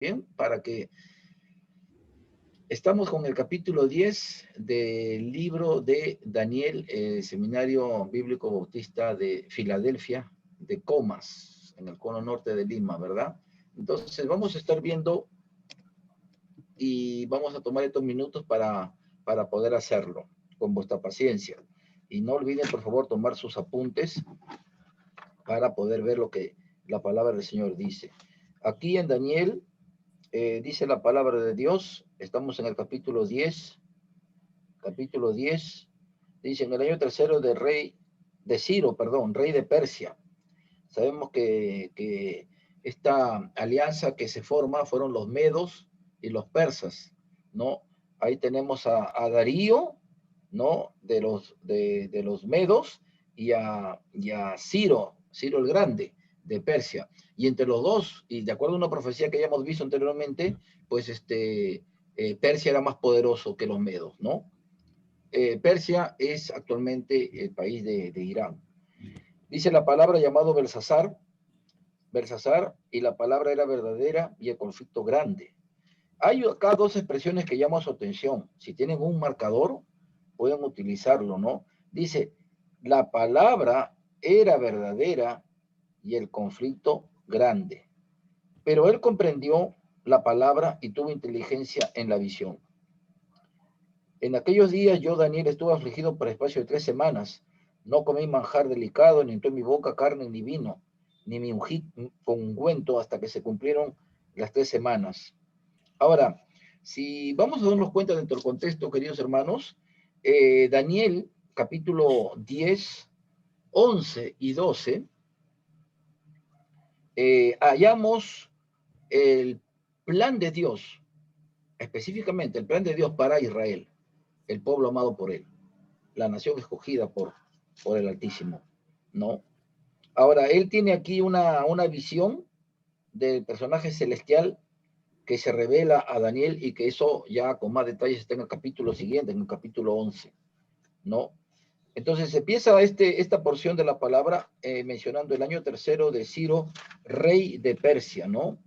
Bien, para que estamos con el capítulo 10 del libro de Daniel, Seminario Bíblico Bautista de Filadelfia, de Comas, en el cono norte de Lima, ¿verdad? Entonces vamos a estar viendo y vamos a tomar estos minutos para poder hacerlo con vuestra paciencia. Y no olviden, por favor, tomar sus apuntes para poder ver lo que la palabra del Señor dice. Aquí en Daniel dice la palabra de Dios, estamos en el capítulo 10, dice en el año tercero de Ciro, rey de Persia. Sabemos que esta alianza que se forma fueron los medos y los persas, ¿no? Ahí tenemos a Darío, ¿no? De los medos y a Ciro el Grande de Persia. Y entre los dos, y de acuerdo a una profecía que ya hemos visto anteriormente, pues Persia era más poderoso que los medos, ¿no? Persia es actualmente el país de Irán. Dice la palabra llamado Belsasar, y la palabra era verdadera y el conflicto grande. Hay acá dos expresiones que llaman su atención. Si tienen un marcador, pueden utilizarlo, ¿no? Dice, la palabra era verdadera y el conflicto grande. Pero él comprendió la palabra y tuvo inteligencia en la visión. En aquellos días yo, Daniel, estuve afligido por espacio de 3 semanas. No comí manjar delicado, ni entró en mi boca carne ni vino, ni me ungí con ungüento hasta que se cumplieron las 3 semanas. Ahora, si vamos a darnos cuenta dentro del contexto, queridos hermanos, Daniel, capítulo 10, 11 y 12, hallamos el plan de Dios, específicamente el plan de Dios para Israel, el pueblo amado por él, la nación escogida por el Altísimo, ¿no? Ahora, él tiene aquí una visión del personaje celestial que se revela a Daniel y que eso ya con más detalles está en el capítulo siguiente, en el capítulo 11, ¿no? Entonces empieza esta porción de la palabra mencionando el año tercero de Ciro, rey de Persia, ¿no?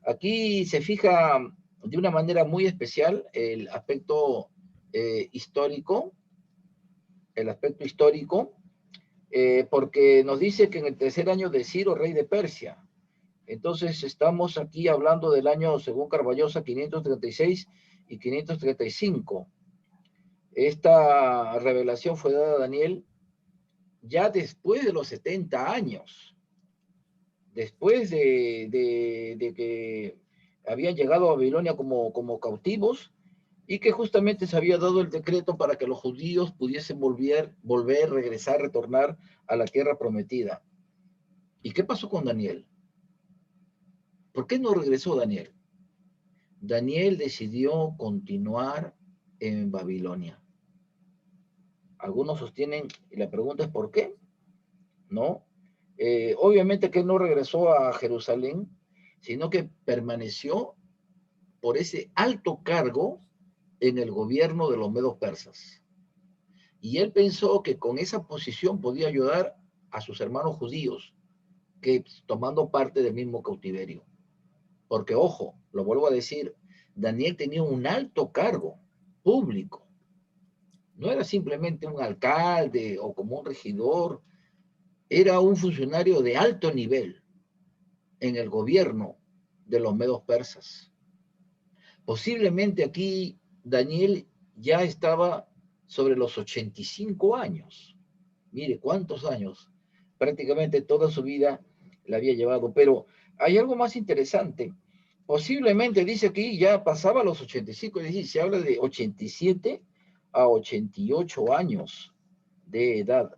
Aquí se fija de una manera muy especial el aspecto histórico, porque nos dice que en el tercer año de Ciro, rey de Persia. Entonces estamos aquí hablando del año, según Carballosa, 536 y 535. Esta revelación fue dada a Daniel ya después de los 70 años, después de que habían llegado a Babilonia como cautivos, y que justamente se había dado el decreto para que los judíos pudiesen volver, regresar, retornar a la tierra prometida. ¿Y qué pasó con Daniel? ¿Por qué no regresó Daniel? Daniel decidió continuar en Babilonia. Algunos sostienen, y la pregunta es ¿por qué? ¿No? Obviamente que él no regresó a Jerusalén, sino que permaneció por ese alto cargo en el gobierno de los medos persas. Y él pensó que con esa posición podía ayudar a sus hermanos judíos, que tomando parte del mismo cautiverio. Porque, ojo, lo vuelvo a decir, Daniel tenía un alto cargo público. No era simplemente un alcalde o como un regidor, era un funcionario de alto nivel en el gobierno de los medos persas. Posiblemente aquí Daniel ya estaba sobre los 85 años. Mire, ¿cuántos años? Prácticamente toda su vida la había llevado. Pero hay algo más interesante. Posiblemente, dice aquí, ya pasaba los 85, es decir, se habla de 87 a 88 años de edad.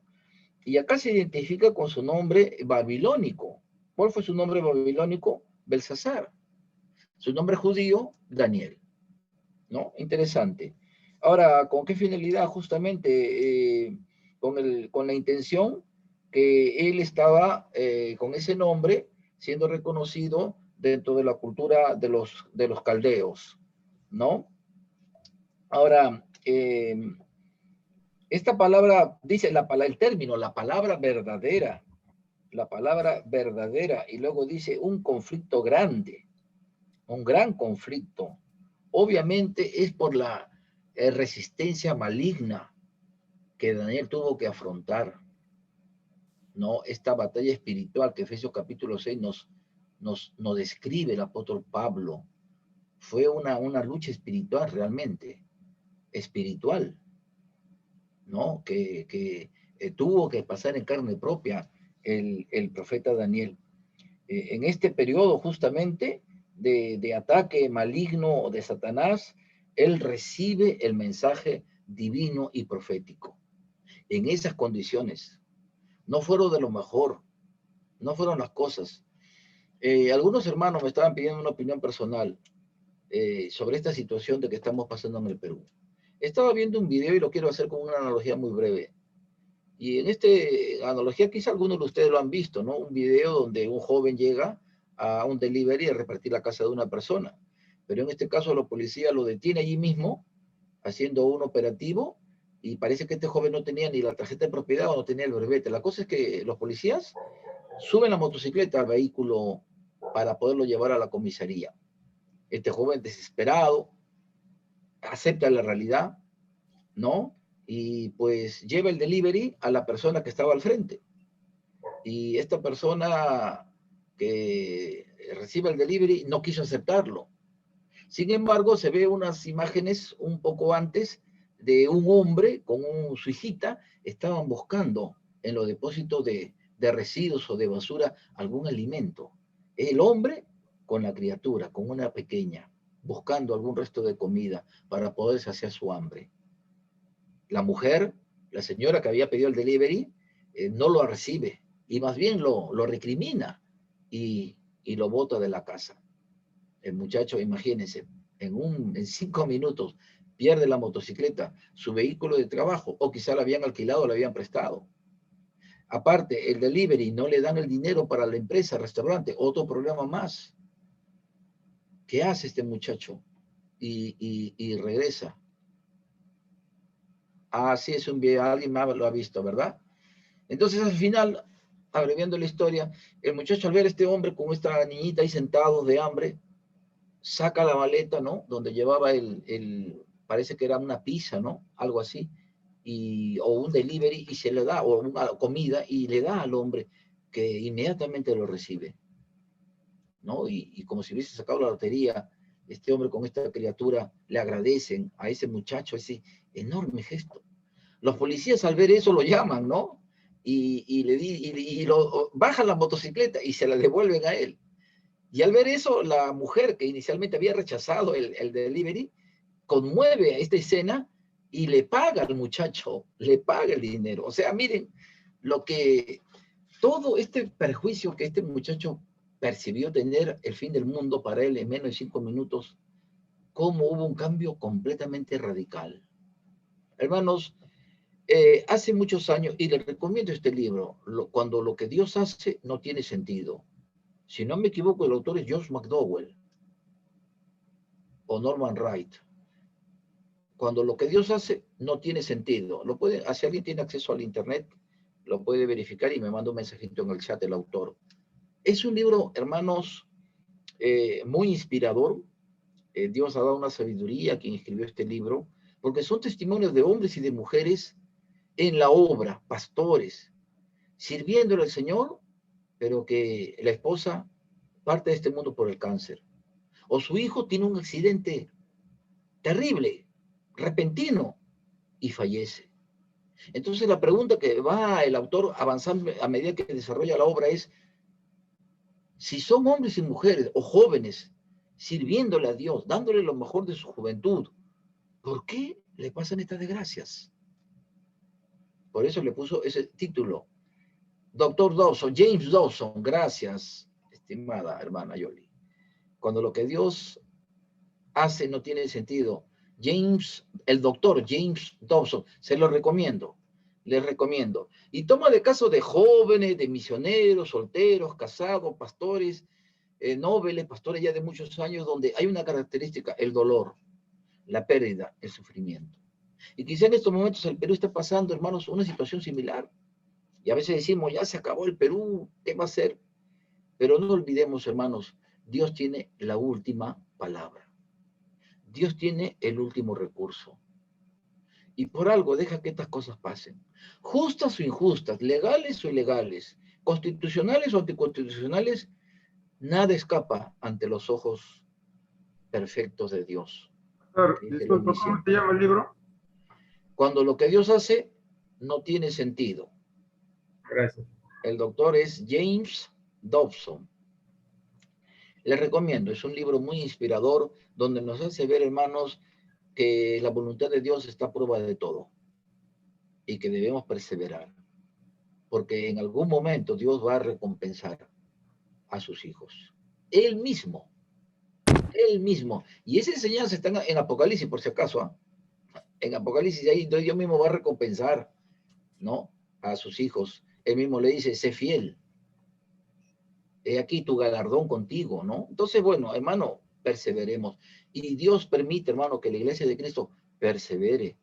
Y acá se identifica con su nombre babilónico. ¿Cuál fue su nombre babilónico? Belsasar. Su nombre judío, Daniel. ¿No? Interesante. Ahora, ¿con qué finalidad? Justamente con la intención que él estaba con ese nombre siendo reconocido dentro de la cultura de los caldeos, ¿no? Ahora, esta palabra dice el término, la palabra verdadera, y luego dice un conflicto grande. un gran conflicto. Obviamente es por la resistencia maligna que Daniel tuvo que afrontar, ¿no? Esta batalla espiritual que Efesios capítulo 6 nos describe el apóstol Pablo. Fue una lucha espiritual realmente, espiritual, ¿no? Que tuvo que pasar en carne propia el profeta Daniel. En este periodo justamente de ataque maligno de Satanás, él recibe el mensaje divino y profético. En esas condiciones, no fueron de lo mejor, no fueron las cosas. Algunos hermanos me estaban pidiendo una opinión personal sobre esta situación de que estamos pasando en el Perú. Estaba viendo un video y lo quiero hacer con una analogía muy breve. Y en esta analogía quizá algunos de ustedes lo han visto, ¿no? Un video donde un joven llega a un delivery a repartir la casa de una persona. Pero en este caso la policía lo detiene allí mismo, haciendo un operativo, y parece que este joven no tenía ni la tarjeta de propiedad o no tenía el brevete. La cosa es que los policías suben la motocicleta al vehículo para poderlo llevar a la comisaría. Este joven desesperado acepta la realidad, ¿no? Y pues lleva el delivery a la persona que estaba al frente. Y esta persona que recibe el delivery no quiso aceptarlo. Sin embargo, se ve unas imágenes un poco antes de un hombre con su hijita, estaban buscando en los depósitos de residuos o de basura algún alimento. El hombre con la criatura, con una pequeña, buscando algún resto de comida para poder saciar su hambre. La mujer, la señora que había pedido el delivery, no lo recibe y más bien lo recrimina y lo bota de la casa. El muchacho, imagínense, en 5 minutos pierde la motocicleta, su vehículo de trabajo, o quizá la habían alquilado o la habían prestado. Aparte, el delivery, no le dan el dinero para la empresa, restaurante, otro problema más. ¿Qué hace este muchacho? Y regresa. Ah, sí, es un video, alguien más lo ha visto, ¿verdad? Entonces, al final, abreviando la historia, el muchacho al ver a este hombre con esta niñita ahí sentado de hambre, saca la maleta, ¿no? Donde llevaba parece que era una pizza, ¿no? Algo así, o un delivery, y se le da, o una comida, y le da al hombre, que inmediatamente lo recibe, ¿no? Y como si hubiese sacado la lotería, este hombre con esta criatura le agradecen a ese muchacho ese enorme gesto. Los policías al ver eso lo llaman, ¿no? Y lo bajan la motocicleta y se la devuelven a él. Y al ver eso, la mujer que inicialmente había rechazado el delivery, conmueve a esta escena y le paga al muchacho, le paga el dinero. O sea, miren, todo este perjuicio que este muchacho percibió tener el fin del mundo para él en menos de 5 minutos, cómo hubo un cambio completamente radical. Hermanos, hace muchos años, y les recomiendo este libro, Cuando lo que Dios hace no tiene sentido. Si no me equivoco, el autor es Josh McDowell o Norman Wright. Cuando lo que Dios hace no tiene sentido. Si alguien tiene acceso al internet, lo puede verificar y me manda un mensajito en el chat el autor. Es un libro, hermanos, muy inspirador. Dios ha dado una sabiduría a quien escribió este libro, porque son testimonios de hombres y de mujeres en la obra, pastores, sirviéndole al Señor, pero que la esposa parte de este mundo por el cáncer. O su hijo tiene un accidente terrible, repentino, y fallece. Entonces la pregunta que va el autor avanzando a medida que desarrolla la obra es, si son hombres y mujeres o jóvenes sirviéndole a Dios, dándole lo mejor de su juventud, ¿por qué le pasan estas desgracias? Por eso le puso ese título. Doctor Dawson, James Dawson, gracias, estimada hermana Yoli. Cuando lo que Dios hace no tiene sentido. El doctor James Dawson, se lo recomiendo, les recomiendo. Y toma de caso de jóvenes, de misioneros, solteros, casados, pastores, nobles, pastores ya de muchos años, donde hay una característica, el dolor, la pérdida, el sufrimiento. Y quizá en estos momentos el Perú está pasando, hermanos, una situación similar. Y a veces decimos, ya se acabó el Perú, ¿qué va a ser? Pero no olvidemos, hermanos, Dios tiene la última palabra. Dios tiene el último recurso. Y por algo deja que estas cosas pasen. Justas o injustas, legales o ilegales, constitucionales o anticonstitucionales, nada escapa ante los ojos perfectos de Dios, Doctor, que es el disculpa, ¿cómo se omnisciente. llama el libro? Cuando lo que Dios hace no tiene sentido. Gracias. El doctor es James Dobson. Les recomiendo, es un libro muy inspirador donde nos hace ver, hermanos, que la voluntad de Dios está a prueba de todo y que debemos perseverar, porque en algún momento Dios va a recompensar a sus hijos. Él mismo, él mismo. Y esa enseñanza está en Apocalipsis, por si acaso, ¿eh? En Apocalipsis, ahí Dios mismo va a recompensar, ¿no? A sus hijos. Él mismo le dice, sé fiel. He aquí tu galardón contigo, ¿no? Entonces, bueno, hermano, perseveremos. Y Dios permite, hermano, que la iglesia de Cristo persevere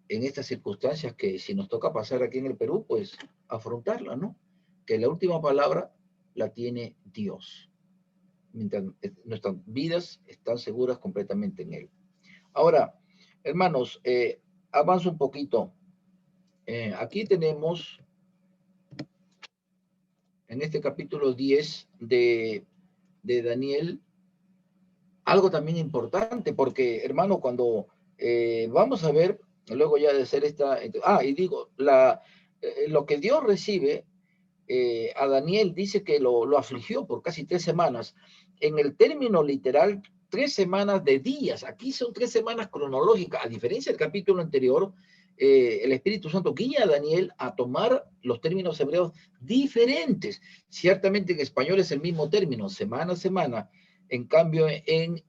en estas circunstancias que si nos toca pasar aquí en el Perú, pues afrontarla, ¿no? Que la última palabra la tiene Dios. Mientras nuestras vidas están seguras completamente en Él. Ahora, hermanos, avanzo un poquito. Aquí tenemos, en este capítulo 10 de Daniel, algo también importante, porque, hermano, cuando vamos a ver, luego ya de hacer esta... y digo, lo que Dios recibe a Daniel dice que lo afligió por casi 3 semanas. En el término literal, 3 semanas de días. Aquí son 3 semanas cronológicas. A diferencia del capítulo anterior, el Espíritu Santo guía a Daniel a tomar los términos hebreos diferentes. Ciertamente en español es el mismo término, semana a semana. En cambio, en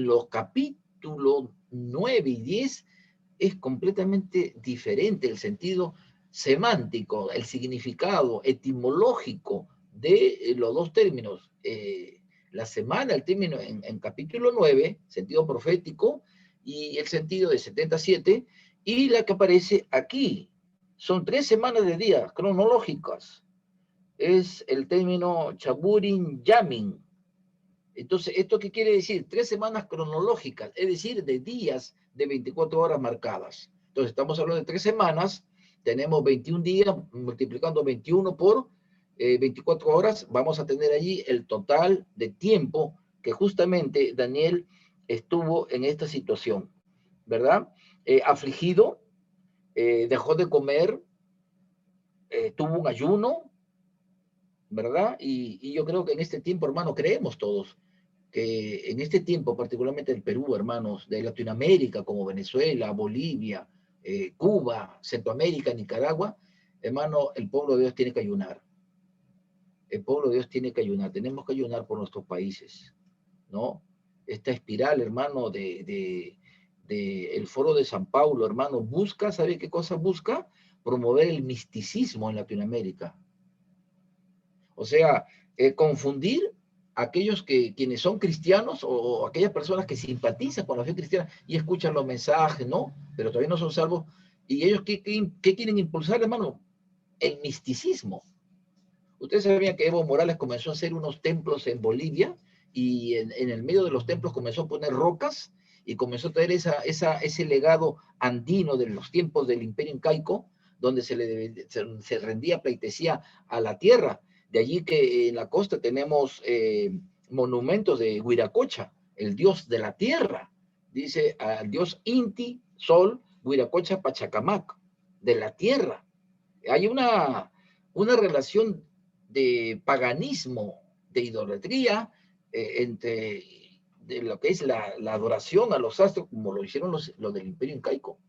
los capítulos 9 y 10 es completamente diferente el sentido semántico, el significado etimológico de los dos términos. La semana, el término en capítulo 9, sentido profético, y el sentido de 77, y la que aparece aquí. Son 3 semanas de días cronológicas. Es el término Chaburin Yamin. Entonces, ¿esto qué quiere decir? 3 semanas cronológicas, es decir, de días de 24 horas marcadas. Entonces, estamos hablando de 3 semanas, tenemos 21 días, multiplicando 21 por 24 horas, vamos a tener allí el total de tiempo que justamente Daniel estuvo en esta situación, ¿verdad? Afligido, dejó de comer, tuvo un ayuno, ¿verdad? Y yo creo que en este tiempo, hermano, creemos todos que en este tiempo, particularmente el Perú, hermanos, de Latinoamérica, como Venezuela, Bolivia, Cuba, Centroamérica, Nicaragua, hermano, el pueblo de Dios tiene que ayunar. El pueblo de Dios tiene que ayunar. Tenemos que ayunar por nuestros países, ¿no? Esta espiral, hermano, de el Foro de San Paulo, hermano, busca, ¿sabe qué cosa busca? Promover el misticismo en Latinoamérica. O sea, confundir a aquellos quienes son cristianos o aquellas personas que simpatizan con la fe cristiana y escuchan los mensajes, ¿no? Pero todavía no son salvos. ¿Y ellos qué quieren impulsar, hermano? El misticismo. Ustedes sabían que Evo Morales comenzó a hacer unos templos en Bolivia y en el medio de los templos comenzó a poner rocas y comenzó a traer ese legado andino de los tiempos del Imperio Incaico, donde se rendía pleitesía a la tierra. De allí que en la costa tenemos monumentos de Huiracocha, el dios de la tierra. Dice al dios Inti, Sol, Huiracocha, Pachacamac, de la tierra. Hay una relación de paganismo, de idolatría, entre de lo que es la adoración a los astros, como lo hicieron los del Imperio Incaico.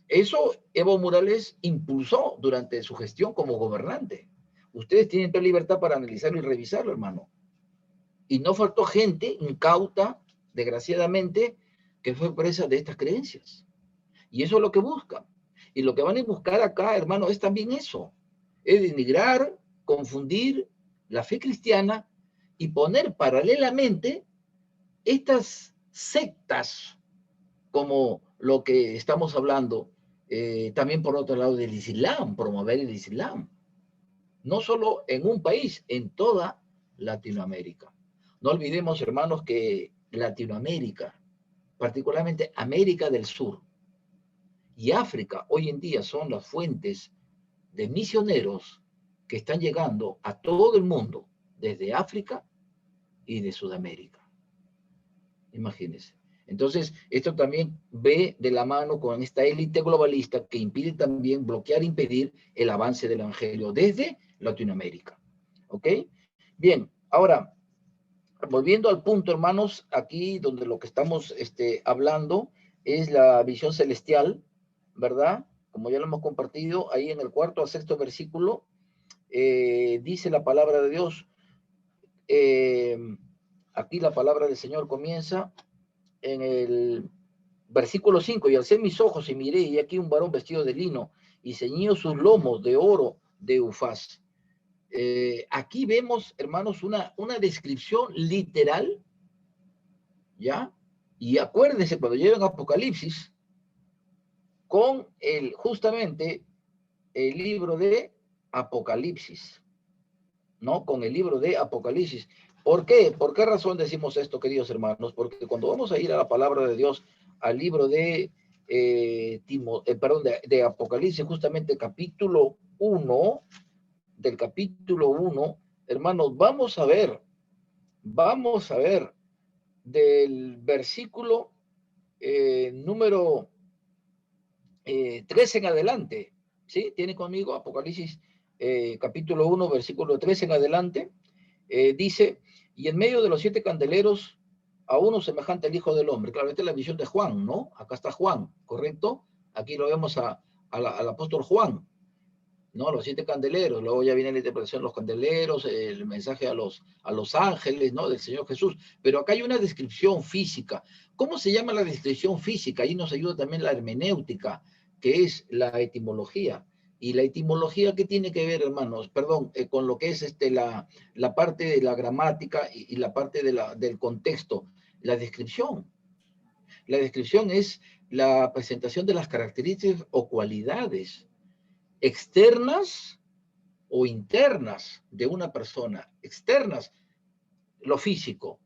Eso Evo Morales impulsó durante su gestión como gobernante. Ustedes tienen toda libertad para analizarlo y revisarlo, hermano. Y no faltó gente incauta, desgraciadamente, que fue presa de estas creencias. Y eso es lo que buscan. Y lo que van a buscar acá, hermano, es también eso. Es denigrar, confundir la fe cristiana y poner paralelamente estas sectas como lo que estamos hablando, también por otro lado del Islam, promover el Islam. No solo en un país, en toda Latinoamérica. No olvidemos, hermanos, que Latinoamérica, particularmente América del Sur y África, hoy en día son las fuentes de misioneros que están llegando a todo el mundo, desde África y de Sudamérica. Imagínense. Entonces, esto también ve de la mano con esta élite globalista que impide también bloquear, impedir el avance del Evangelio desde Latinoamérica. ¿Ok? Bien, ahora, volviendo al punto, hermanos, aquí donde lo que estamos hablando es la visión celestial, ¿verdad? Como ya lo hemos compartido, ahí en el 4 al 6 versículo, dice la palabra de Dios, aquí la palabra del Señor comienza en el versículo 5, y alcé mis ojos y miré, y aquí un varón vestido de lino, y ceñido sus lomos de oro de Ufaz. Aquí vemos, hermanos, una descripción literal, ¿ya? Y acuérdense, cuando llegan a Apocalipsis, con justamente el libro de Apocalipsis, ¿no? Con el libro de Apocalipsis. ¿Por qué? ¿Por qué razón decimos esto, queridos hermanos? Porque cuando vamos a ir a la palabra de Dios, al libro de, de Apocalipsis, justamente capítulo 1, del capítulo 1, hermanos, vamos a ver del versículo número 3 en adelante, ¿sí? ¿Tiene conmigo Apocalipsis capítulo 1, versículo 3 en adelante? Dice, y en medio de los 7 candeleros, a uno semejante al Hijo del Hombre. Claro, esta es la visión de Juan, ¿no? Acá está Juan, ¿correcto? Aquí lo vemos al apóstol Juan, ¿no? Los 7 candeleros, luego ya viene la interpretación de los candeleros, el mensaje a los ángeles, ¿no? Del Señor Jesús. Pero acá hay una descripción física. ¿Cómo se llama la descripción física? Ahí nos ayuda también la hermenéutica, que es la etimología. Y la etimología, ¿qué tiene que ver, hermanos? Perdón, con lo que es la parte de la gramática y la parte del contexto. La descripción. La descripción es la presentación de las características o cualidades externas o internas de una persona. Externas, lo físico,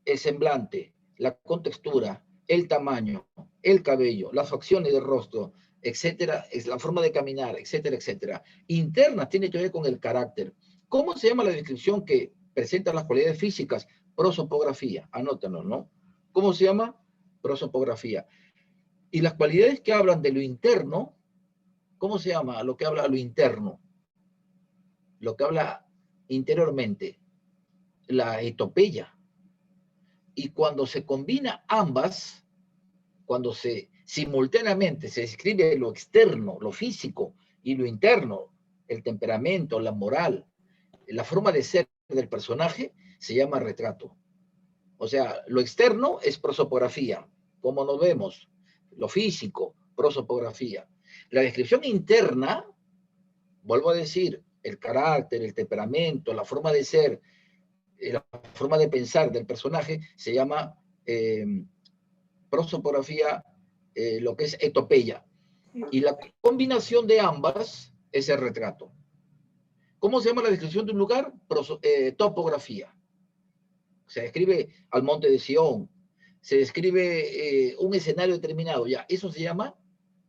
el semblante, la contextura, el tamaño, el cabello, las facciones del rostro, etcétera, es la forma de caminar, etcétera, etcétera. Internas tiene que ver con el carácter. ¿Cómo se llama la descripción que presenta las cualidades físicas? Prosopografía, anótenlo, ¿no? ¿Cómo se llama? Prosopografía. Y las cualidades que hablan de lo interno, ¿cómo se llama lo que habla de lo interno? Lo que habla interiormente, la etopeya. Y cuando se combina ambas, cuando simultáneamente se describe lo externo, lo físico, y lo interno, el temperamento, la moral, la forma de ser del personaje, se llama retrato. O sea, lo externo es prosopografía, como nos vemos, lo físico, prosopografía. La descripción interna, vuelvo a decir, el carácter, el temperamento, la forma de ser, la forma de pensar del personaje, se llama prosopografía, lo que es etopeya. Y la combinación de ambas es el retrato. ¿Cómo se llama la descripción de un lugar? Topografía. Se describe al monte de Sión, se describe un escenario determinado, ya, eso se llama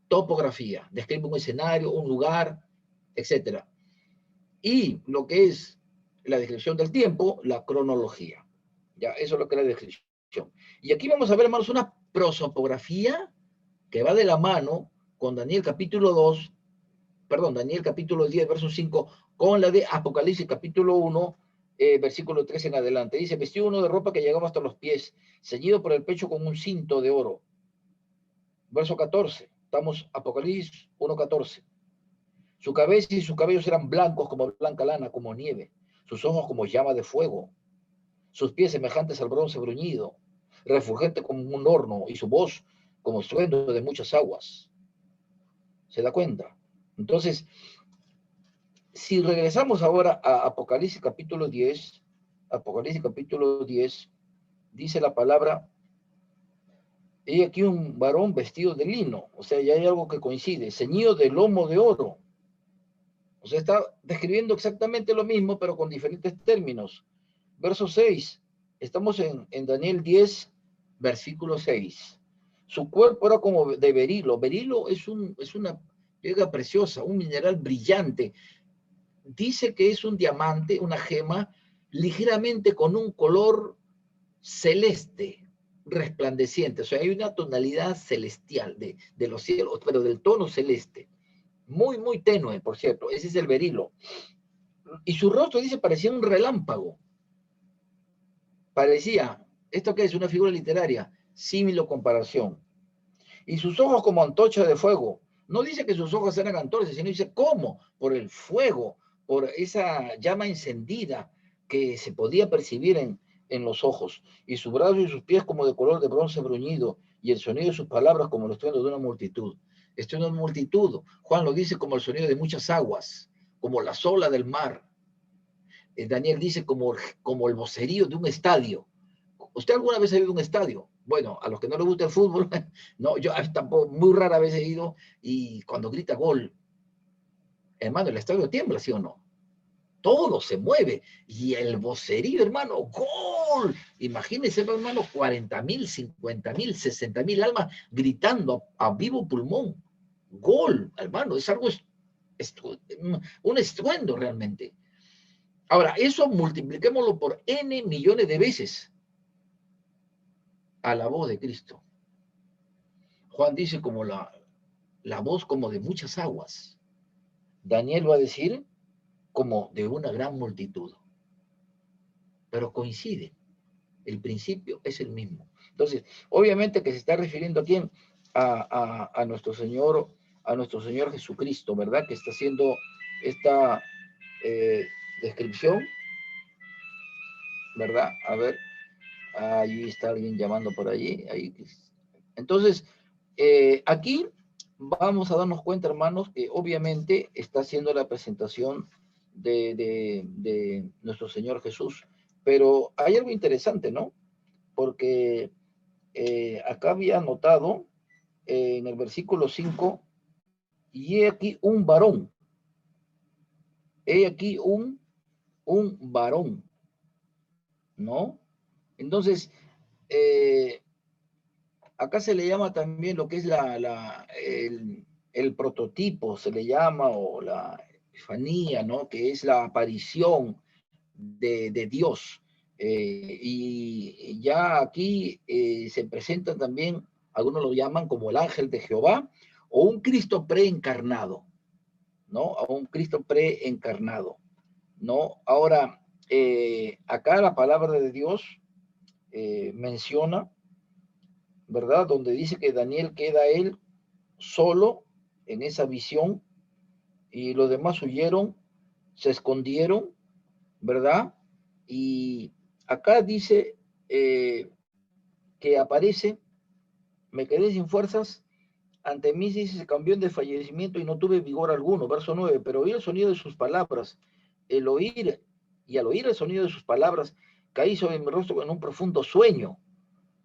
topografía, describe un escenario, un lugar, etc. Y lo que es la descripción del tiempo, la cronología. Ya, eso es lo que es la descripción. Y aquí vamos a ver, hermanos, una prosopografía que va de la mano con Daniel capítulo 2, perdón, Daniel capítulo 10, verso 5, con la de Apocalipsis capítulo 1, versículo 3 en adelante. Dice, vestido uno de ropa que llegaba hasta los pies, ceñido por el pecho con un cinto de oro. Verso 14, estamos Apocalipsis 1:14. Su cabeza y sus cabellos eran blancos como blanca lana, como nieve, sus ojos como llama de fuego, sus pies semejantes al bronce bruñido, refulgente como un horno, y su voz como estruendo de muchas aguas. ¿Se da cuenta? Entonces, si regresamos ahora a Apocalipsis capítulo 10, Apocalipsis capítulo 10, dice la palabra, y aquí un varón vestido de lino, o sea, ya hay algo que coincide, ceñido de lomo de oro. O sea, está describiendo exactamente lo mismo, pero con diferentes términos. Verso 6, Estamos en Daniel 10, versículo 6. Su cuerpo era como de berilo. Berilo es una piedra preciosa, un mineral brillante. Dice que es un diamante, una gema, ligeramente con un color celeste, resplandeciente. O sea, hay una tonalidad celestial de los cielos, pero del tono celeste. Muy, muy tenue, por cierto. Ese es el berilo. Y su rostro, dice, parecía un relámpago. Parecía, ¿esto qué es? Una figura literaria, símil o comparación. Y sus ojos como antorcha de fuego. No dice que sus ojos eran antorchas, sino dice cómo, por el fuego, por esa llama encendida que se podía percibir en los ojos. Y sus brazos y sus pies como de color de bronce bruñido, y el sonido de sus palabras como el estruendo de una multitud. Esto es una multitud. Juan lo dice como el sonido de muchas aguas, como la ola del mar. Daniel dice como el vocerío de un estadio. ¿Usted alguna vez ha ido a un estadio? Bueno, a los que no les gusta el fútbol, no, yo tampoco, muy rara vez he ido, y cuando grita gol, hermano, el estadio tiembla, ¿sí o no? Todo se mueve, y el vocerío, hermano, gol. Imagínense, hermano, 40,000, 50,000, 60,000 almas gritando a vivo pulmón. Gol, hermano, es algo, un estruendo realmente. Ahora, eso multipliquémoslo por N millones de veces a la voz de Cristo. Juan dice como la voz como de muchas aguas. Daniel va a decir como de una gran multitud. Pero coincide, el principio es el mismo. Entonces, obviamente que se está refiriendo a quién, a nuestro Señor Jesucristo, ¿verdad? Que está haciendo esta descripción, ¿verdad? A ver, ahí está alguien llamando por allí. Ahí. Entonces, aquí vamos a darnos cuenta, hermanos, que obviamente está haciendo la presentación de nuestro Señor Jesús. Pero hay algo interesante, ¿no? Porque acá había notado en el versículo 5, y he aquí un varón, he aquí un varón, ¿no? Entonces, eh, acá se le llama también lo que es el prototipo, se le llama, o la epifanía, ¿no? Que es la aparición de Dios. Y ya aquí se presenta también, algunos lo llaman como el ángel de Jehová, o un Cristo preencarnado, ¿no? O un Cristo preencarnado, ¿no? Ahora, acá la palabra de Dios menciona, ¿verdad? Donde dice que Daniel queda él solo en esa visión, y los demás huyeron, se escondieron, ¿verdad? Y acá dice que aparece, me quedé sin fuerzas, ante mí dice, se cambió en desfallecimiento y no tuve vigor alguno. Verso 9, pero oí el sonido de sus palabras, el oír, y al oír el sonido de sus palabras, caí sobre mi rostro en un profundo sueño,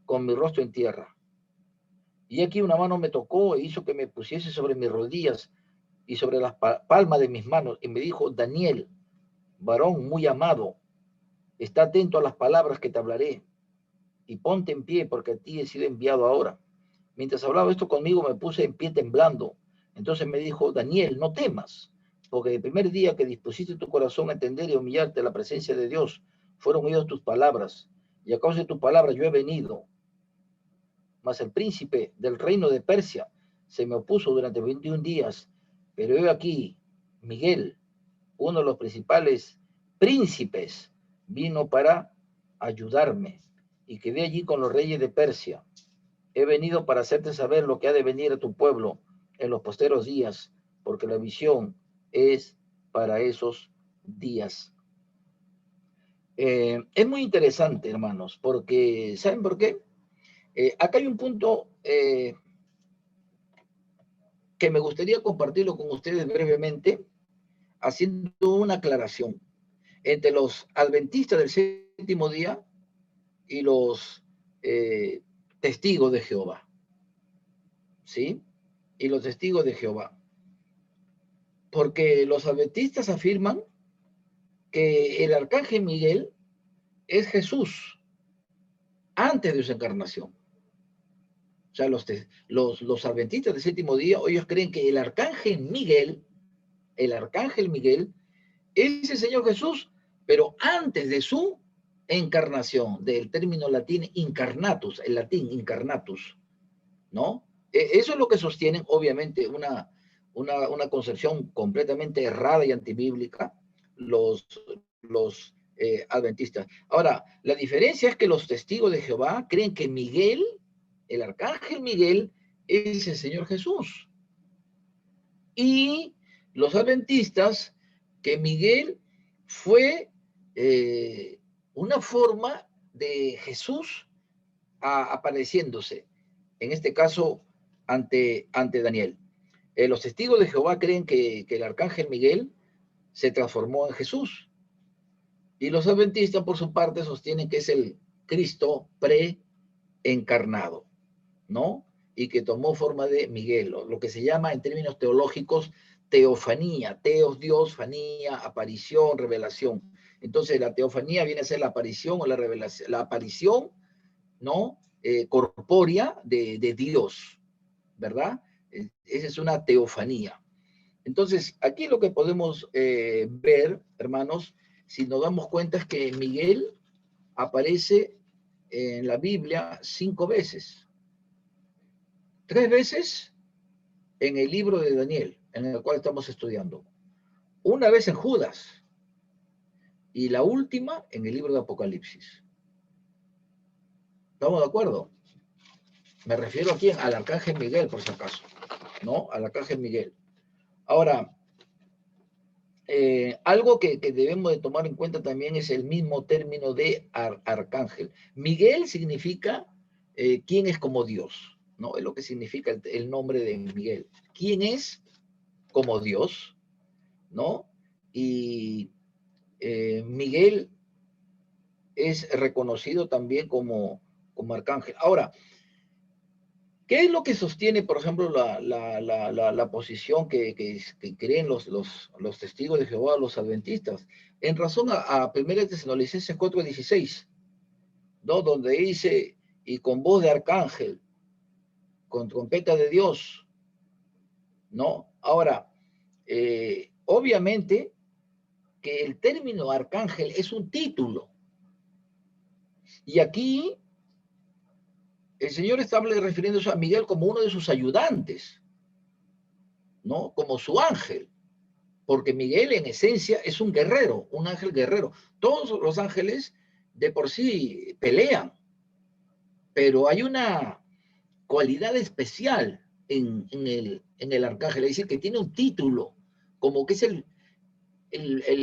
con mi rostro en tierra. Y aquí una mano me tocó e hizo que me pusiese sobre mis rodillas y sobre las palmas de mis manos, y me dijo, Daniel, varón muy amado, está atento a las palabras que te hablaré, y ponte en pie, porque a ti he sido enviado ahora. Mientras hablaba esto conmigo, me puse en pie temblando. Entonces me dijo, Daniel, no temas, porque el primer día que dispusiste tu corazón a entender y humillarte a la presencia de Dios, fueron oídas tus palabras, y a causa de tus palabras yo he venido. Mas el príncipe del reino de Persia se me opuso durante 21 días, pero he aquí, Miguel, uno de los principales príncipes, vino para ayudarme, y quedé allí con los reyes de Persia. He venido para hacerte saber lo que ha de venir a tu pueblo en los posteros días, porque la visión es para esos días. Es muy interesante, hermanos, porque, ¿saben por qué? Acá hay un punto que me gustaría compartirlo con ustedes brevemente, haciendo una aclaración entre los adventistas del séptimo día y los eh, testigos de Jehová, ¿sí? Y los testigos de Jehová. Porque los adventistas afirman que el arcángel Miguel es Jesús, antes de su encarnación. O sea, los adventistas del séptimo día, ellos creen que el arcángel Miguel, es el Señor Jesús, pero antes de su encarnación, del término latín incarnatus, el latín incarnatus, ¿no? Eso es lo que sostienen, obviamente, una concepción completamente errada y antibíblica los adventistas. Ahora, la diferencia es que los testigos de Jehová creen que Miguel, el arcángel Miguel, es el Señor Jesús. Y los adventistas, que Miguel fue una forma de Jesús apareciéndose, en este caso ante Daniel. Los testigos de Jehová creen que el arcángel Miguel se transformó en Jesús. Y los adventistas, por su parte, sostienen que es el Cristo preencarnado, ¿no? Y que tomó forma de Miguel, lo que se llama en términos teológicos teofanía, teos, Dios, fanía, aparición, revelación. Entonces la teofanía viene a ser la aparición o la revelación, la aparición, ¿no? Corpórea de Dios, ¿verdad? Esa es una teofanía. Entonces, aquí lo que podemos ver, hermanos, si nos damos cuenta es que Miguel aparece en la Biblia 5 veces. 3 veces en el libro de Daniel, en el cual estamos estudiando. Una vez en Judas y la última en el libro de Apocalipsis. ¿Estamos de acuerdo? Me refiero aquí al arcángel Miguel, por si acaso, ¿no? Al arcángel Miguel. Ahora, algo que debemos de tomar en cuenta también es el mismo término de arcángel. Miguel significa quién es como Dios, ¿no? Es lo que significa el nombre de Miguel. ¿Quién es como Dios? ¿No? Y Miguel es reconocido también como arcángel. Ahora, ¿qué es lo que sostiene, por ejemplo, la posición que creen los testigos de Jehová, los adventistas? En razón a 1 Tesalonicenses 4:16, ¿no? Donde dice, y con voz de arcángel, con trompeta de Dios, ¿no? Ahora, obviamente que el término arcángel es un título. Y aquí el Señor está refiriéndose a Miguel como uno de sus ayudantes, ¿no? Como su ángel. Porque Miguel en esencia es un guerrero, un ángel guerrero. Todos los ángeles de por sí pelean, pero hay una cualidad especial en el arcángel, es decir, que tiene un título, como que es el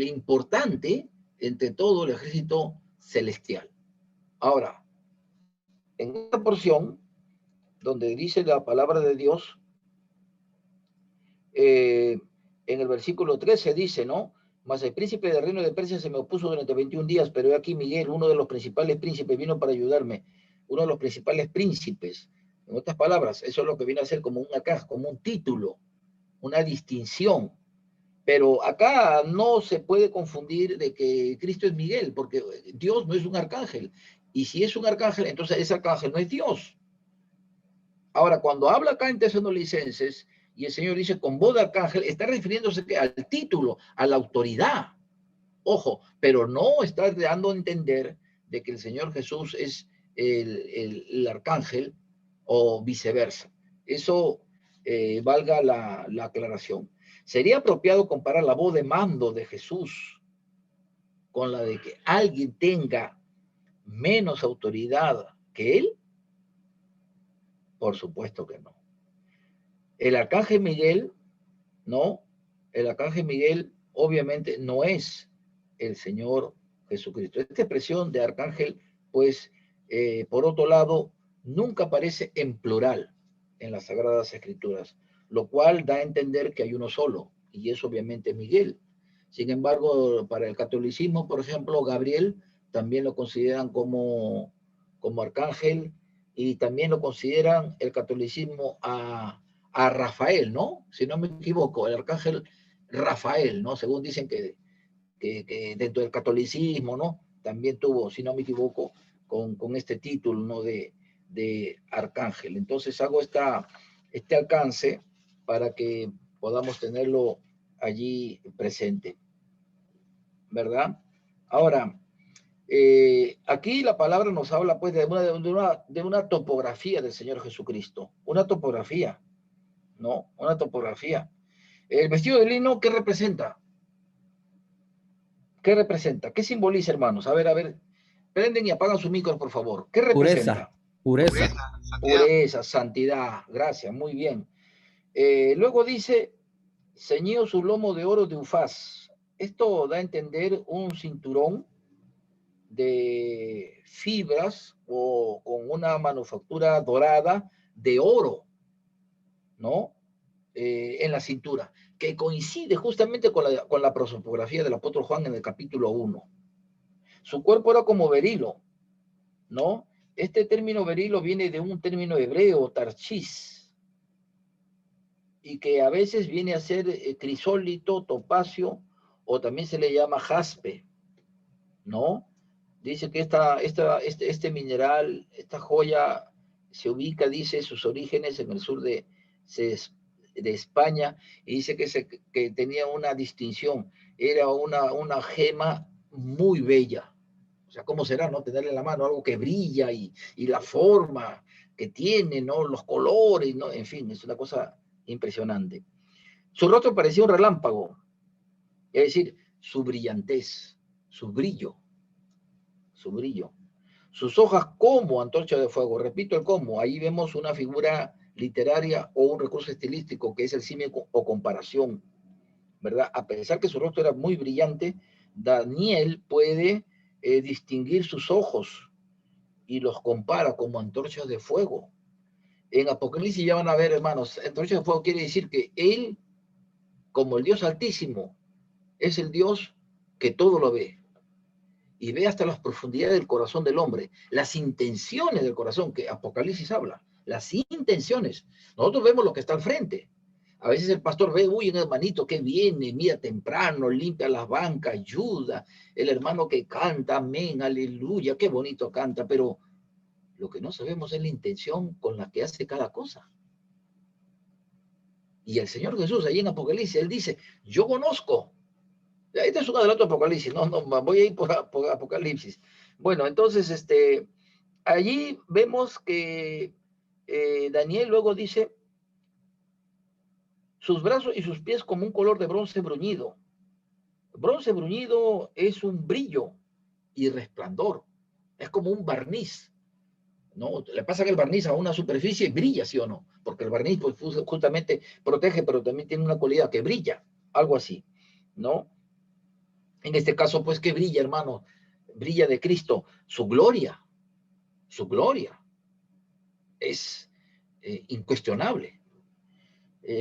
importante entre todo el ejército celestial. Ahora, en esta porción, donde dice la palabra de Dios, en el versículo 13 dice, ¿no? Mas el príncipe del reino de Persia se me opuso durante 21 días, pero aquí Miguel, uno de los principales príncipes, vino para ayudarme. Uno de los principales príncipes. En otras palabras, eso es lo que viene a ser como una caja, como un título, una distinción. Pero acá no se puede confundir de que Cristo es Miguel, porque Dios no es un arcángel. Y si es un arcángel, entonces ese arcángel no es Dios. Ahora, cuando habla acá en Tesalonicenses, y el Señor dice con voz de arcángel, está refiriéndose al título, a la autoridad. Ojo, pero no está dando a entender de que el Señor Jesús es el arcángel o viceversa. Eso valga la aclaración. Sería apropiado comparar la voz de mando de Jesús con la de que alguien tenga menos autoridad que él. Por supuesto que no. El arcángel Miguel, ¿no? El arcángel Miguel obviamente no es el Señor Jesucristo. Esta expresión de arcángel, pues, por otro lado, nunca aparece en plural en las Sagradas Escrituras, lo cual da a entender que hay uno solo, y es obviamente Miguel. Sin embargo, para el catolicismo, por ejemplo, Gabriel también lo consideran como arcángel, y también lo consideran el catolicismo a Rafael, ¿no? Si no me equivoco, el arcángel Rafael, ¿no? Según dicen que dentro del catolicismo, ¿no? También tuvo, si no me equivoco, con este título, ¿no? de arcángel. Entonces hago este alcance para que podamos tenerlo allí presente, ¿verdad? Ahora, aquí la palabra nos habla pues de una topografía del Señor Jesucristo, una topografía, ¿no? Una topografía. El vestido de lino, ¿qué representa? ¿Qué representa? ¿Qué simboliza, hermanos? A ver, prenden y apagan su micro, por favor. ¿Qué Pureza, representa? pureza. Pureza, santidad, gracias, muy bien. Luego dice, ceñido su lomo de oro de Ufaz. Esto da a entender un cinturón de fibras o con una manufactura dorada de oro, ¿no? En la cintura, que coincide justamente con la prosopografía del apóstol Juan en el capítulo 1. Su cuerpo era como berilo, ¿no? Este término berilo viene de un término hebreo, tarchis, y que a veces viene a ser crisólito, topacio, o también se le llama jaspe, ¿no? Dice que este mineral, esta joya, se ubica, dice, sus orígenes en el sur de España, y dice que tenía una distinción, era una gema muy bella. O sea, ¿cómo será, no? Tenerle en la mano algo que brilla y la forma que tiene, ¿no? Los colores, ¿no? En fin, es una cosa impresionante. Su rostro parecía un relámpago, es decir, su brillantez, su brillo, su brillo. Sus hojas como antorcha de fuego. Repito el cómo. Ahí vemos una figura literaria o un recurso estilístico que es el símil o comparación, ¿verdad? A pesar que su rostro era muy brillante, Daniel puede distinguir sus ojos y los compara como antorchas de fuego. En Apocalipsis ya van a ver, hermanos, antorchas de fuego quiere decir que él, como el Dios Altísimo, es el Dios que todo lo ve y ve hasta las profundidades del corazón del hombre, las intenciones del corazón, que Apocalipsis habla, las intenciones. Nosotros vemos lo que está al frente. A veces el pastor ve, uy, un hermanito que viene, mira temprano, limpia las bancas, ayuda, el hermano que canta, amén, aleluya, qué bonito canta, pero lo que no sabemos es la intención con la que hace cada cosa. Y el Señor Jesús, ahí en Apocalipsis, Él dice, yo conozco. Este es un adelanto de Apocalipsis, no, voy a ir por Apocalipsis. Bueno, entonces, allí vemos que Daniel luego dice, sus brazos y sus pies como un color de bronce bruñido. Bronce bruñido es un brillo y resplandor, es como un barniz, ¿no? Le pasa que el barniz a una superficie brilla, ¿sí o no? Porque el barniz pues, justamente protege, pero también tiene una cualidad que brilla, algo así, ¿no? En este caso, pues, ¿qué brilla, hermano? Brilla de Cristo, su gloria es incuestionable.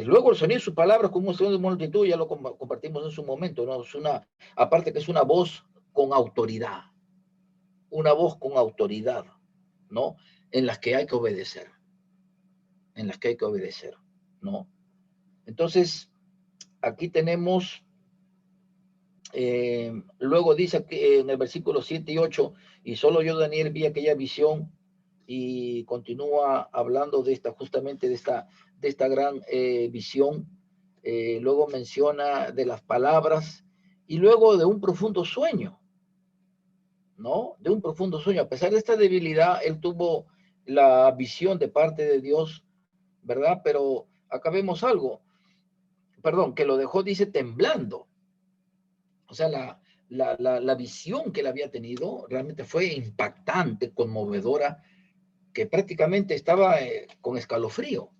Luego el sonido de sus palabras como un sonido de multitud, ya lo compartimos en su momento, ¿no? Aparte que es una voz con autoridad, una voz con autoridad, ¿no? En las que hay que obedecer, ¿no? Entonces, aquí tenemos, luego dice que en el versículo 7 y 8, y solo yo, Daniel, vi aquella visión, y continúa hablando justamente de esta gran visión. Luego menciona de las palabras y luego de un profundo sueño, ¿no? De un profundo sueño. A pesar de esta debilidad, él tuvo la visión de parte de Dios, ¿verdad? Pero acá vemos algo, perdón, que lo dejó, dice, temblando. O sea, la visión que él había tenido realmente fue impactante, conmovedora, que prácticamente estaba con escalofrío.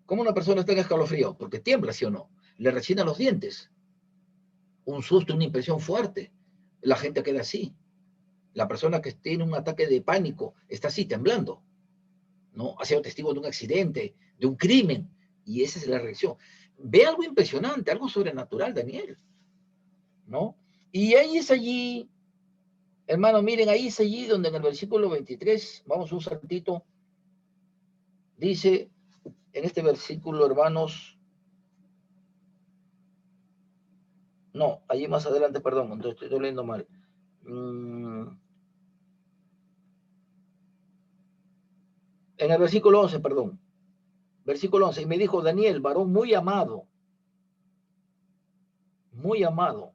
¿Cómo una persona está en escalofrío? Porque tiembla, ¿sí o no? Le rechinan los dientes. Un susto, una impresión fuerte. La gente queda así. La persona que tiene un ataque de pánico está así, temblando, ¿no? Ha sido testigo de un accidente, de un crimen, y esa es la reacción. Ve algo impresionante, algo sobrenatural, Daniel, ¿no? Y ahí es allí, hermano, miren, ahí es allí donde en el versículo 23, vamos un saltito, dice, en este versículo, hermanos, no, allí más adelante, perdón, entonces estoy leyendo mal. En el versículo 11, perdón. Versículo 11. Y me dijo, Daniel, varón muy amado,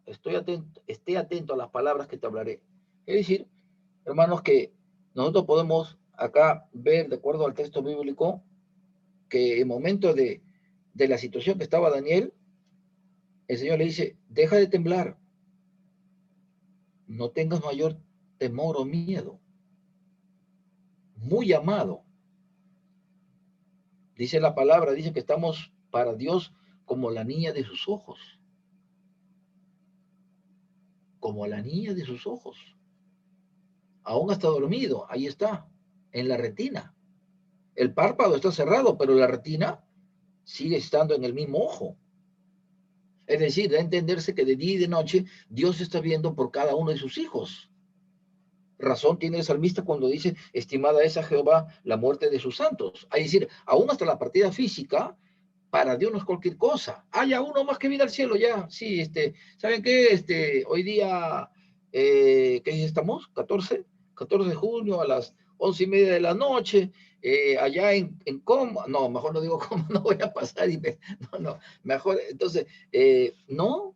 esté atento a las palabras que te hablaré. Es decir, hermanos, que nosotros podemos acá ver, de acuerdo al texto bíblico, que en momento de la situación que estaba Daniel, el Señor le dice, deja de temblar, no tengas mayor temor o miedo. Muy amado. Dice la palabra, dice que estamos para Dios como la niña de sus ojos. Como la niña de sus ojos. Aún está dormido, ahí está, en la retina. El párpado está cerrado, pero la retina sigue estando en el mismo ojo. Es decir, da a entenderse que de día y de noche Dios está viendo por cada uno de sus hijos. Razón tiene el salmista cuando dice, estimada es a Jehová la muerte de sus santos. Es decir, aún hasta la partida física, para Dios no es cualquier cosa. Haya uno más que vida al cielo ya. Sí, ¿saben qué? Hoy día, ¿qué día estamos? 14 de junio a las 11:30 de la noche, allá en Coma, no, mejor no digo cómo, no voy a pasar no, mejor, entonces, no,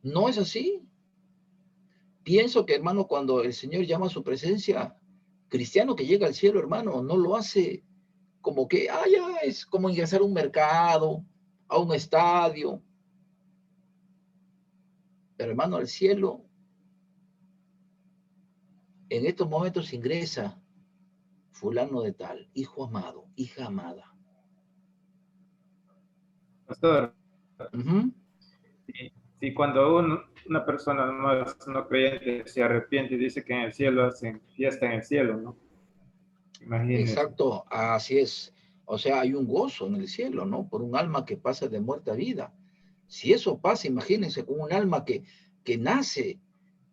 no es así. Pienso que, hermano, cuando el Señor llama a su presencia, cristiano que llega al cielo, hermano, no lo hace como que, ya es como ingresar a un mercado, a un estadio. Pero, hermano, al cielo, en estos momentos ingresa fulano de tal, hijo amado, hija amada. Pastor, Uh-huh. si cuando una persona no creyente se arrepiente y dice que en el cielo hacen fiesta en el cielo, ¿no? Imagínense. Exacto, así es. O sea, hay un gozo en el cielo, ¿no? Por un alma que pasa de muerte a vida. Si eso pasa, imagínense con un alma que nace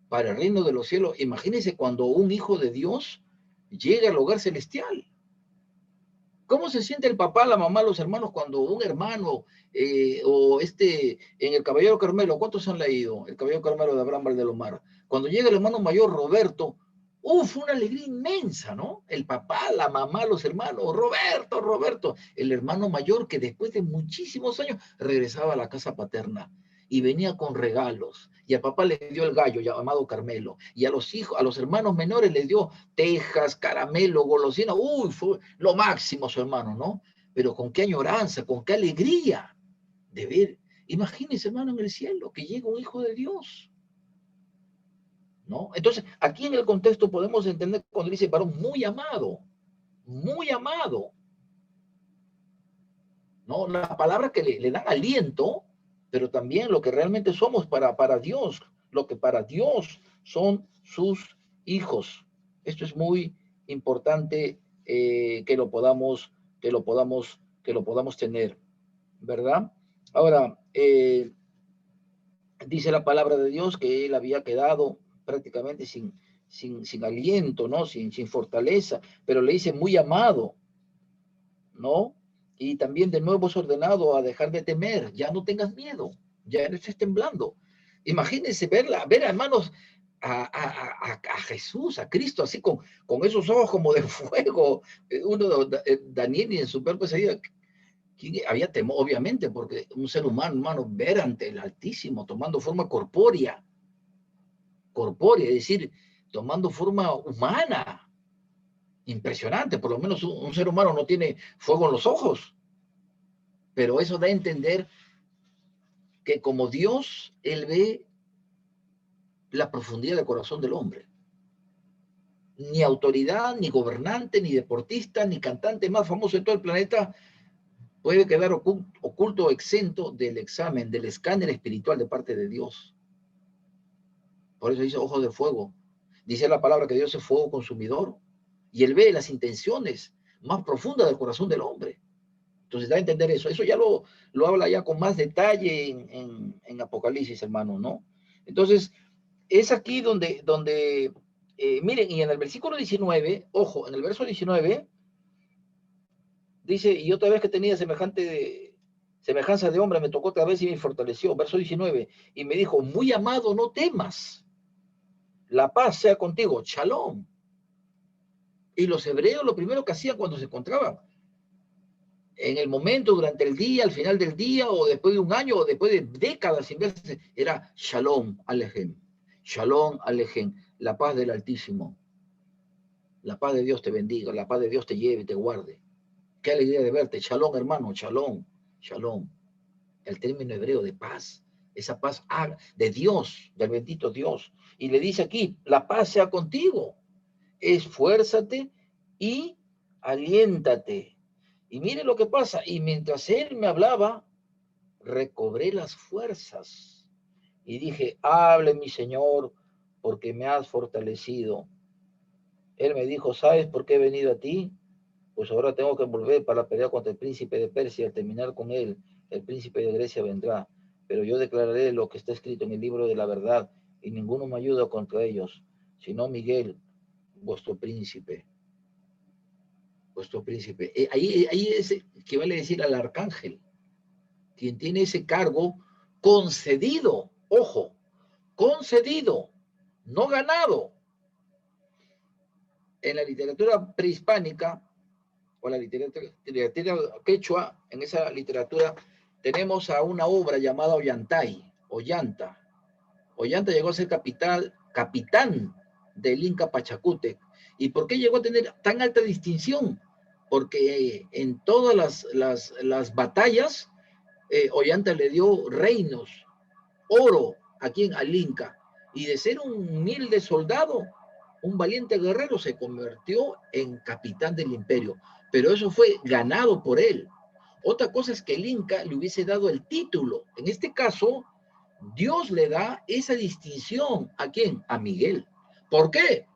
para el reino de los cielos, imagínense cuando un hijo de Dios llega al hogar celestial. ¿Cómo se siente el papá, la mamá, los hermanos cuando un hermano en el Caballero Carmelo, ¿cuántos han leído? El Caballero Carmelo de Abraham Valdelomar. Cuando llega el hermano mayor Roberto, una alegría inmensa, ¿no? El papá, la mamá, los hermanos, Roberto, el hermano mayor que después de muchísimos años regresaba a la casa paterna y venía con regalos. Y al papá le dio el gallo llamado Carmelo. Y a los hijos, a los hermanos menores les dio tejas, caramelo, golosina. Fue lo máximo su hermano, ¿no? Pero con qué añoranza, con qué alegría de ver. Imagínense, hermano, en el cielo, que llega un hijo de Dios, ¿no? Entonces, aquí en el contexto podemos entender cuando dice varón muy amado, ¿no? La palabra que le dan aliento, pero también lo que realmente somos para Dios, lo que para Dios son sus hijos. Esto es muy importante que lo podamos tener, ¿verdad? Ahora, dice la palabra de Dios que él había quedado prácticamente sin aliento, ¿no? Sin fortaleza, pero le dice muy amado, ¿no? Y también de nuevo es ordenado a dejar de temer, ya no tengas miedo, ya no estés temblando. Imagínense ver, hermanos, a Jesús, a Cristo, así con esos ojos como de fuego. Daniel y en su verbo había temor, obviamente, porque un ser humano, hermano, ver ante el Altísimo, tomando forma corpórea, es decir, tomando forma humana. Impresionante, por lo menos un ser humano no tiene fuego en los ojos, pero eso da a entender que como Dios, Él ve la profundidad del corazón del hombre. Ni autoridad, ni gobernante, ni deportista, ni cantante más famoso de todo el planeta puede quedar oculto o exento del examen, del escáner espiritual de parte de Dios. Por eso dice ojos de fuego. Dice la palabra que Dios es fuego consumidor y Él ve las intenciones más profundas del corazón del hombre. Entonces da a entender eso. Eso ya lo habla ya con más detalle en Apocalipsis, hermano, ¿no? Entonces, es aquí donde miren, y en el versículo 19, ojo, en el verso 19, dice, y otra vez que tenía semejanza de hombre, me tocó otra vez y me fortaleció. Verso 19, y me dijo, muy amado, no temas. La paz sea contigo, shalom. Y los hebreos lo primero que hacían cuando se encontraban, en el momento, durante el día, al final del día, o después de un año, o después de décadas sin verse, era Shalom Alejem. Shalom Alejem, la paz del Altísimo. La paz de Dios te bendiga, la paz de Dios te lleve y te guarde. Qué alegría de verte. Shalom, hermano, shalom, shalom. El término hebreo de paz, esa paz de Dios, del bendito Dios. Y le dice aquí, la paz sea contigo. Esfuérzate y aliéntate. Y mire lo que pasa. Y mientras él me hablaba, recobré las fuerzas. Y dije, hable mi Señor, porque me has fortalecido. Él me dijo, ¿sabes por qué he venido a ti? Pues ahora tengo que volver para pelear contra el príncipe de Persia. Al terminar con él, el príncipe de Grecia vendrá. Pero yo declararé lo que está escrito en el libro de la verdad, y ninguno me ayuda contra ellos, sino Miguel, vuestro príncipe. Vuestro príncipe. Ahí es que vale decir al arcángel, quien tiene ese cargo concedido, ojo, concedido, no ganado. En la literatura prehispánica, o la literatura quechua, en esa literatura tenemos a una obra llamada Ollantay, Ollanta. Ollanta llegó a ser capitán del Inca Pachacútec. ¿Y por qué llegó a tener tan alta distinción? Porque en todas las batallas, Ollanta le dio reinos, oro a quien, al Inca. Y de ser un humilde soldado, un valiente guerrero, se convirtió en capitán del imperio. Pero eso fue ganado por él. Otra cosa es que el Inca le hubiese dado el título. En este caso, Dios le da esa distinción. ¿A quién? A Miguel. ¿Por qué?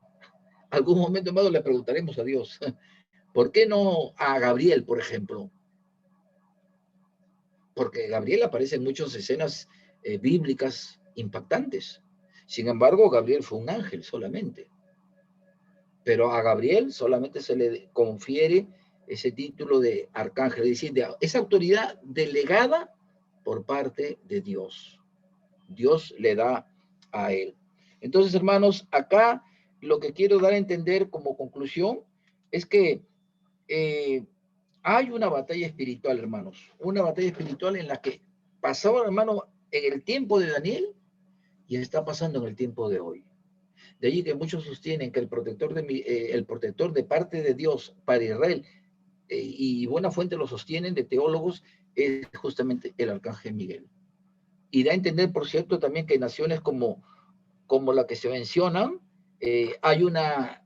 Algún momento más le preguntaremos a Dios. ¿Por qué no a Gabriel, por ejemplo? Porque Gabriel aparece en muchas escenas bíblicas impactantes. Sin embargo, Gabriel fue un ángel solamente. Pero a Gabriel solamente se le confiere ese título de arcángel, es decir, de esa autoridad delegada por parte de Dios. Dios le da a él. Entonces, hermanos, acá lo que quiero dar a entender como conclusión es que hay una batalla espiritual, hermanos, una batalla espiritual en la que pasaba, hermano, en el tiempo de Daniel y está pasando en el tiempo de hoy. De allí que muchos sostienen que el protector de parte de Dios para Israel, y buena fuente lo sostienen de teólogos, es justamente el arcángel Miguel. Y da a entender, por cierto, también que naciones como la que se mencionan, hay una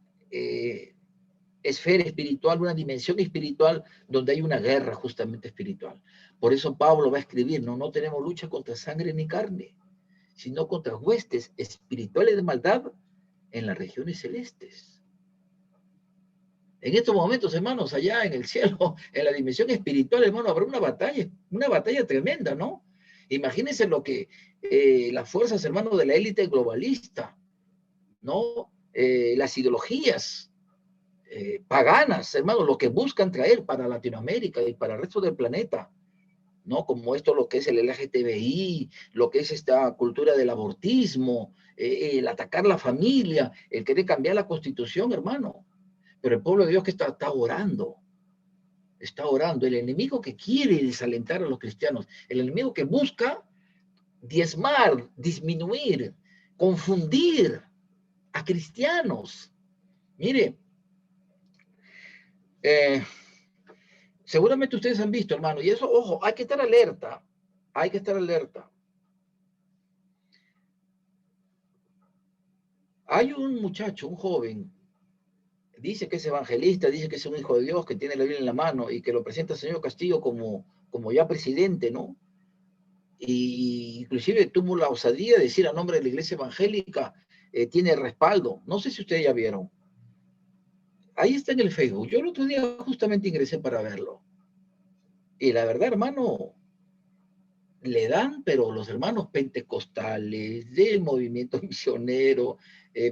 esfera espiritual, una dimensión espiritual donde hay una guerra justamente espiritual. Por eso Pablo va a escribir, no tenemos lucha contra sangre ni carne, sino contra huestes espirituales de maldad en las regiones celestes. En estos momentos, hermanos, allá en el cielo, en la dimensión espiritual, hermano, habrá una batalla tremenda, ¿no? Imagínense lo que las fuerzas, hermanos, de la élite globalista, ¿no? Las ideologías paganas, hermanos, lo que buscan traer para Latinoamérica y para el resto del planeta, ¿no? Como esto, lo que es el LGTBI, lo que es esta cultura del abortismo, el atacar la familia, el querer cambiar la constitución, hermano. Pero el pueblo de Dios que está orando, está orando. El enemigo que quiere desalentar a los cristianos, el enemigo que busca diezmar, disminuir, confundir a cristianos. Mire, seguramente ustedes han visto, hermano, y eso, ojo, hay que estar alerta, hay que estar alerta. Hay un muchacho, un joven, dice que es evangelista, dice que es un hijo de Dios, que tiene la Biblia en la mano y que lo presenta el señor Castillo como ya presidente, ¿no? Y inclusive tuvo la osadía de decir a nombre de la iglesia evangélica, tiene respaldo. No sé si ustedes ya vieron. Ahí está en el Facebook. Yo el otro día justamente ingresé para verlo. Y la verdad, hermano, le dan, pero los hermanos pentecostales, del movimiento misionero,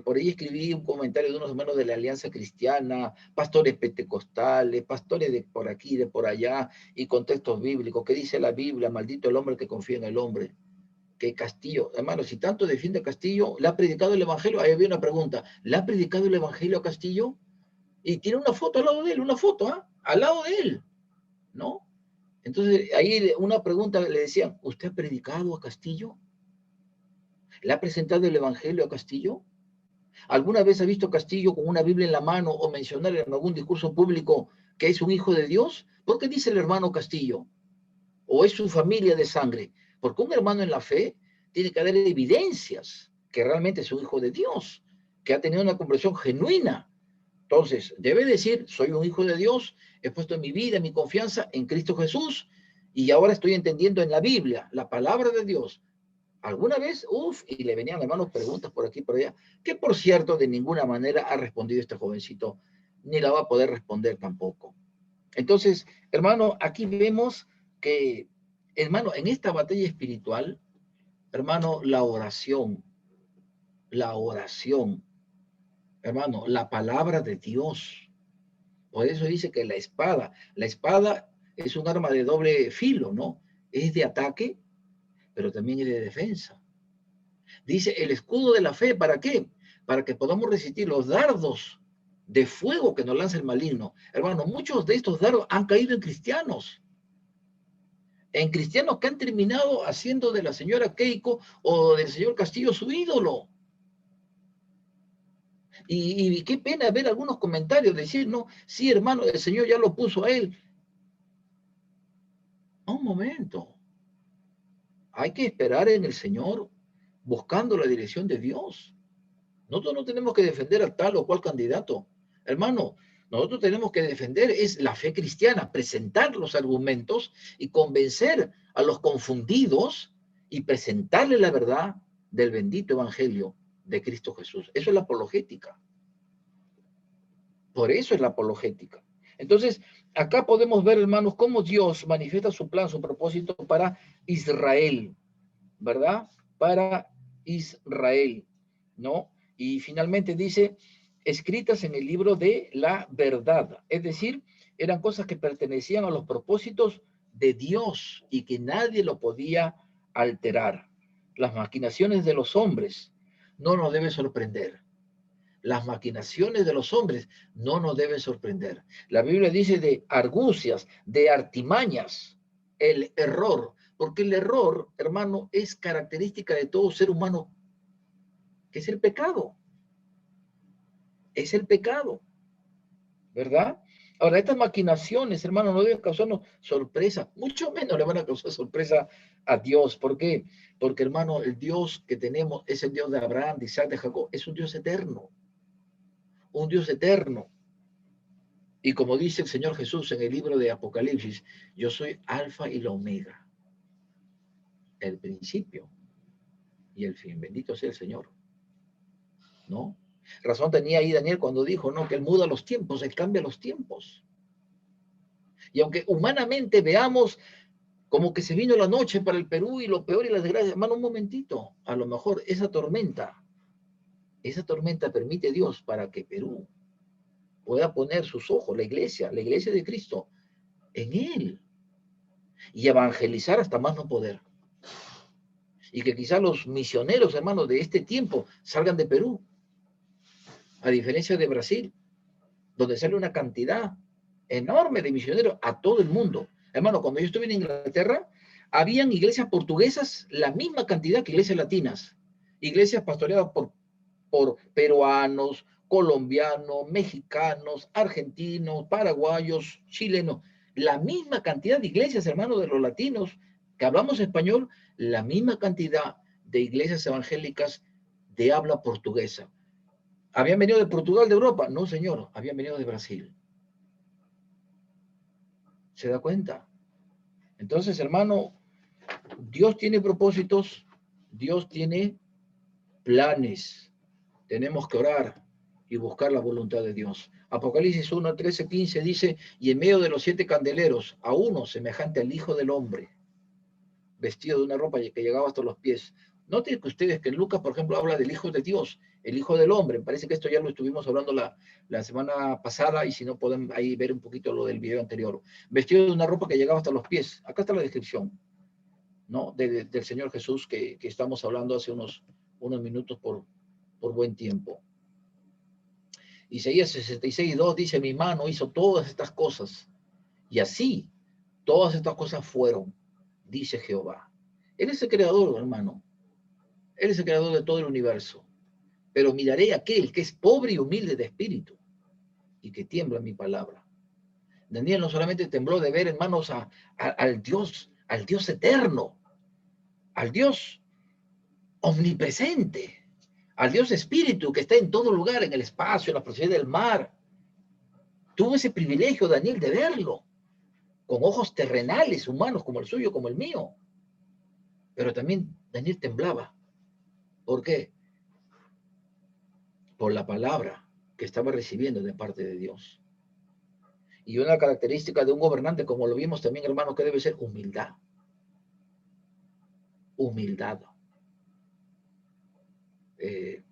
por ahí escribí un comentario de unos hermanos de la Alianza Cristiana, pastores pentecostales, pastores de por aquí, de por allá, y contextos bíblicos, que dice la Biblia, maldito el hombre que confía en el hombre. Que Castillo, hermano, si tanto defiende a Castillo, ¿le ha predicado el Evangelio? Ahí había una pregunta, ¿le ha predicado el Evangelio a Castillo? Y tiene una foto al lado de él, una foto, ¿ah? Al lado de él, ¿no? Entonces, ahí una pregunta le decían, ¿usted ha predicado a Castillo? ¿Le ha presentado el Evangelio a Castillo? ¿Alguna vez ha visto a Castillo con una Biblia en la mano o mencionar en algún discurso público que es un hijo de Dios? ¿Por qué dice el hermano Castillo? ¿O es su familia de sangre? Porque un hermano en la fe tiene que dar evidencias que realmente es un hijo de Dios, que ha tenido una conversión genuina. Entonces, debe decir, soy un hijo de Dios, he puesto mi vida, mi confianza en Cristo Jesús, y ahora estoy entendiendo en la Biblia, la palabra de Dios. Alguna vez, y le venían hermanos preguntas por aquí y por allá, que por cierto, de ninguna manera ha respondido este jovencito, ni la va a poder responder tampoco. Entonces, hermano, aquí vemos que, hermano, en esta batalla espiritual, hermano, la oración, hermano, la palabra de Dios. Por eso dice que la espada es un arma de doble filo, ¿no? Es de ataque, pero también es de defensa. Dice el escudo de la fe, ¿para qué? Para que podamos resistir los dardos de fuego que nos lanza el maligno. Hermano, muchos de estos dardos han caído en cristianos que han terminado haciendo de la señora Keiko o del señor Castillo su ídolo. Y qué pena ver algunos comentarios, decir, no, sí, hermano, el Señor ya lo puso a él. Un momento, hay que esperar en el Señor, buscando la dirección de Dios. Nosotros no tenemos que defender a tal o cual candidato. Hermano, nosotros tenemos que defender es la fe cristiana, presentar los argumentos y convencer a los confundidos y presentarle la verdad del bendito evangelio de Cristo Jesús. Eso es la apologética. Por eso es la apologética. Entonces, acá podemos ver, hermanos, cómo Dios manifiesta su plan, su propósito para Israel, ¿verdad? Para Israel, ¿no? Y finalmente dice, escritas en el libro de la verdad. Es decir, eran cosas que pertenecían a los propósitos de Dios y que nadie lo podía alterar. Las maquinaciones de los hombres no nos deben sorprender. Las maquinaciones de los hombres no nos deben sorprender. La Biblia dice de argucias, de artimañas, el error, porque el error, hermano, es característica de todo ser humano, que es el pecado. Es el pecado, ¿verdad? Ahora, estas maquinaciones, hermano, no deben causarnos sorpresa, mucho menos le van a causar sorpresa a Dios. ¿Por qué? Porque, hermano, el Dios que tenemos es el Dios de Abraham, de Isaac, de Jacob, es un Dios eterno, un Dios eterno. Y como dice el Señor Jesús en el libro de Apocalipsis, yo soy Alfa y la Omega, el principio y el fin. Bendito sea el Señor, ¿no? Razón tenía ahí Daniel cuando dijo, ¿no? Que él muda los tiempos, él cambia los tiempos. Y aunque humanamente veamos como que se vino la noche para el Perú y lo peor y las desgracias, hermano, un momentito, a lo mejor esa tormenta permite Dios para que Perú pueda poner sus ojos, la iglesia de Cristo, en él y evangelizar hasta más no poder. Y que quizás los misioneros, hermanos, de este tiempo salgan de Perú, a diferencia de Brasil, donde sale una cantidad enorme de misioneros a todo el mundo. Hermano, cuando yo estuve en Inglaterra, habían iglesias portuguesas la misma cantidad que iglesias latinas, iglesias pastoreadas por peruanos, colombianos, mexicanos, argentinos, paraguayos, chilenos, la misma cantidad de iglesias, hermanos, de los latinos que hablamos español, la misma cantidad de iglesias evangélicas de habla portuguesa. ¿Habían venido de Portugal, de Europa? No, señor, habían venido de Brasil. ¿Se da cuenta? Entonces, hermano, Dios tiene propósitos, Dios tiene planes. Tenemos que orar y buscar la voluntad de Dios. Apocalipsis 1, 13, 15 dice, y en medio de los 7 candeleros, a uno semejante al Hijo del Hombre, vestido de una ropa que llegaba hasta los pies. Noten que ustedes que en Lucas, por ejemplo, habla del Hijo de Dios, el Hijo del Hombre. Parece que esto ya lo estuvimos hablando la semana pasada y si no pueden ahí ver un poquito lo del video anterior. Vestido de una ropa que llegaba hasta los pies. Acá está la descripción, ¿no? Del Señor Jesús que estamos hablando hace unos minutos por buen tiempo. Isaías 66:2 dice, mi mano hizo todas estas cosas. Y así, todas estas cosas fueron, dice Jehová. Él es el creador, hermano. Él es el creador de todo el universo. Pero miraré a aquel que es pobre y humilde de espíritu y que tiembla en mi palabra. Daniel no solamente tembló de ver, hermanos, al Dios eterno, al Dios omnipresente, al Dios espíritu que está en todo lugar, en el espacio, en la profundidad del mar. Tuvo ese privilegio, Daniel, de verlo, con ojos terrenales, humanos, como el suyo, como el mío. Pero también Daniel temblaba. ¿Por qué? Por la palabra que estaba recibiendo de parte de Dios. Y una característica de un gobernante, como lo vimos también, hermano, que debe ser humildad. Humildad. En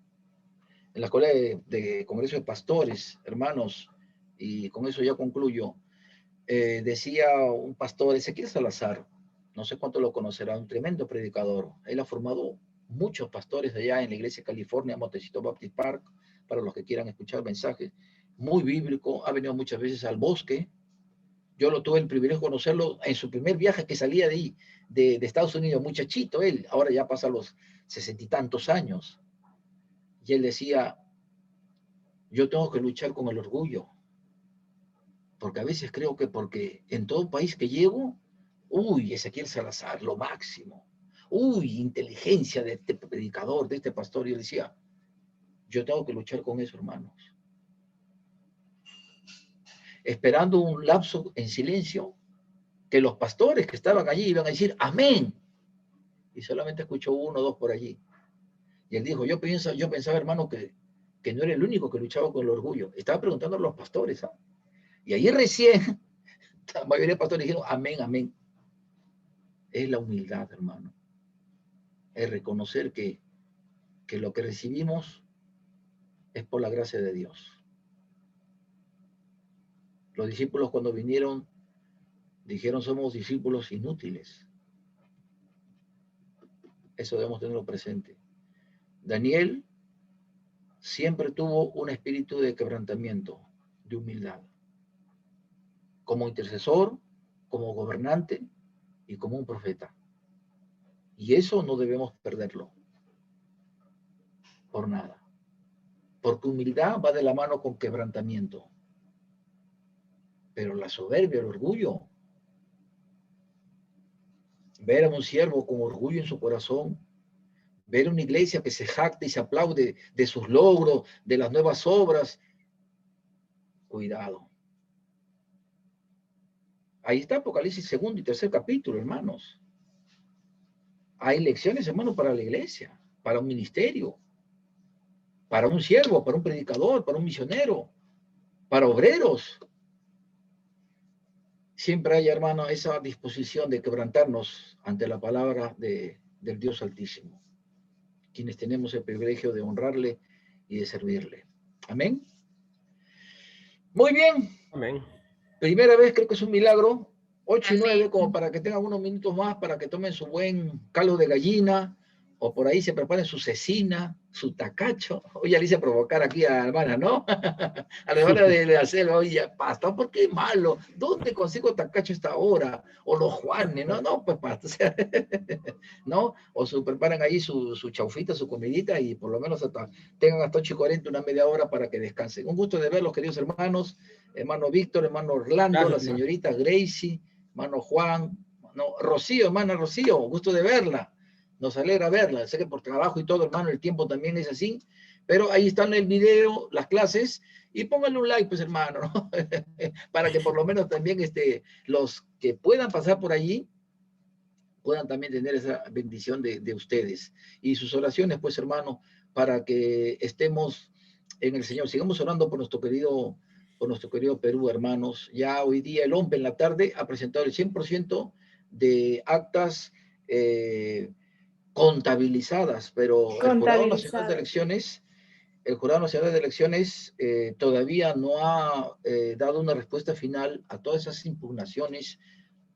la escuela de Congreso de Pastores, hermanos, y con eso ya concluyo, decía un pastor, Ezequiel Salazar, no sé cuánto lo conocerá, un tremendo predicador. Él ha formado muchos pastores allá en la iglesia de California, Montecito Baptist Park, para los que quieran escuchar mensajes, muy bíblico, ha venido muchas veces al bosque. Yo lo tuve el privilegio de conocerlo en su primer viaje que salía de ahí, de Estados Unidos, muchachito él, ahora ya pasa los 60 y tantos años. Y él decía, yo tengo que luchar con el orgullo, porque a veces creo que porque en todo país que llego, uy, Ezequiel Salazar, lo máximo, uy, inteligencia de este predicador, de este pastor, y él decía, yo tengo que luchar con eso, hermanos. Esperando un lapso en silencio, que los pastores que estaban allí iban a decir, amén, y solamente escuchó uno o dos por allí. Y él dijo, yo pensaba, hermano, que no era el único que luchaba con el orgullo. Estaba preguntando a los pastores, ¿ah? Y ahí recién, la mayoría de pastores dijeron, amén, amén. Es la humildad, hermano. Es reconocer que lo que recibimos es por la gracia de Dios. Los discípulos cuando vinieron, dijeron, somos discípulos inútiles. Eso debemos tenerlo presente. Daniel siempre tuvo un espíritu de quebrantamiento, de humildad. Como intercesor, como gobernante y como un profeta. Y eso no debemos perderlo. Por nada. Porque humildad va de la mano con quebrantamiento. Pero la soberbia, el orgullo, ver a un siervo con orgullo en su corazón, ver una iglesia que se jacta y se aplaude de sus logros, de las nuevas obras, cuidado. Ahí está Apocalipsis 2 y 3 capítulo, hermanos. Hay lecciones, hermanos, para la iglesia, para un ministerio, para un siervo, para un predicador, para un misionero, para obreros. Siempre hay, hermano, esa disposición de quebrantarnos ante la palabra del Dios Altísimo, quienes tenemos el privilegio de honrarle y de servirle. Amén. Muy bien. Amén. Primera vez, creo que es un milagro. 8 y 9, como para que tengan unos minutos más, para que tomen su buen caldo de gallina, o por ahí se preparen su cecina, su tacacho. Hoy ya le hice provocar aquí a la hermana, ¿no? A la hermana de la selva, oye, pastor, ¿por qué malo? ¿Dónde consigo tacacho a esta hora? O los Juanes, ¿no? No, pues pastor, ¿no? O se preparan ahí su chaufita, su comidita, y por lo menos tengan hasta 8:40, una media hora para que descansen. Un gusto de verlos, queridos hermanos. Hermano Víctor, hermano Orlando, Gracias, la señorita Gracie, hermano Juan, no, Rocío, hermana Rocío, gusto de verla. Nos alegra verla. Sé que por trabajo y todo, hermano, el tiempo también es así. Pero ahí están el video, las clases, y pónganle un like, pues, hermano, ¿no? Para que por lo menos también los que puedan pasar por allí puedan también tener esa bendición de ustedes. Y sus oraciones, pues, hermano, para que estemos en el Señor. Sigamos orando por nuestro querido Perú, hermanos. Ya hoy día el OMPE en la tarde ha presentado el 100% de actas contabilizadas, pero el Jurado Nacional de Elecciones, todavía no ha dado una respuesta final a todas esas impugnaciones,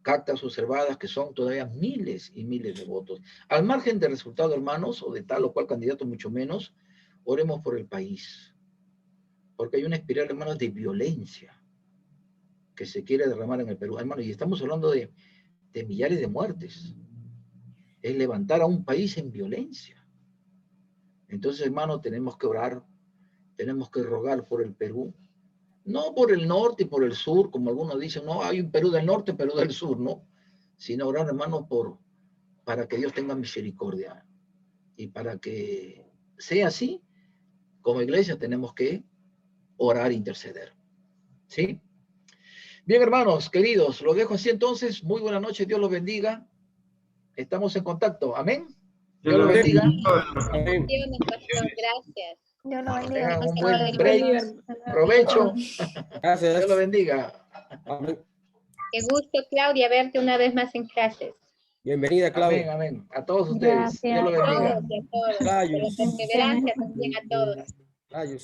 actas observadas, que son todavía miles y miles de votos. Al margen del resultado, hermanos, o de tal o cual candidato, mucho menos, oremos por el país. porque hay una espiral, hermanos, de violencia que se quiere derramar en el Perú, hermano, y estamos hablando de millares de muertes. Es levantar a un país en violencia. Entonces, hermano, tenemos que orar, tenemos que rogar por el Perú, no por el norte y por el sur, como algunos dicen, no, hay un Perú del norte, Perú del sur, no, sino orar, hermano, para que Dios tenga misericordia. Y para que sea así, como iglesia tenemos que orar e interceder. ¿Sí? Bien, hermanos, queridos, los dejo así entonces. Muy buenas noches, Dios los bendiga. Estamos en contacto. Amén. Dios los bendiga. Amén. Gracias. Dios lo bendiga. Tengan un buen break. Provecho. Gracias. Dios los bendiga. Amén. Qué gusto, Claudia, verte una vez más en clases. Bienvenida, Amén, Claudia. amén. A todos ustedes. Gracias. Dios los bendiga. A todos, por la perseverancia también a todos. Rayos.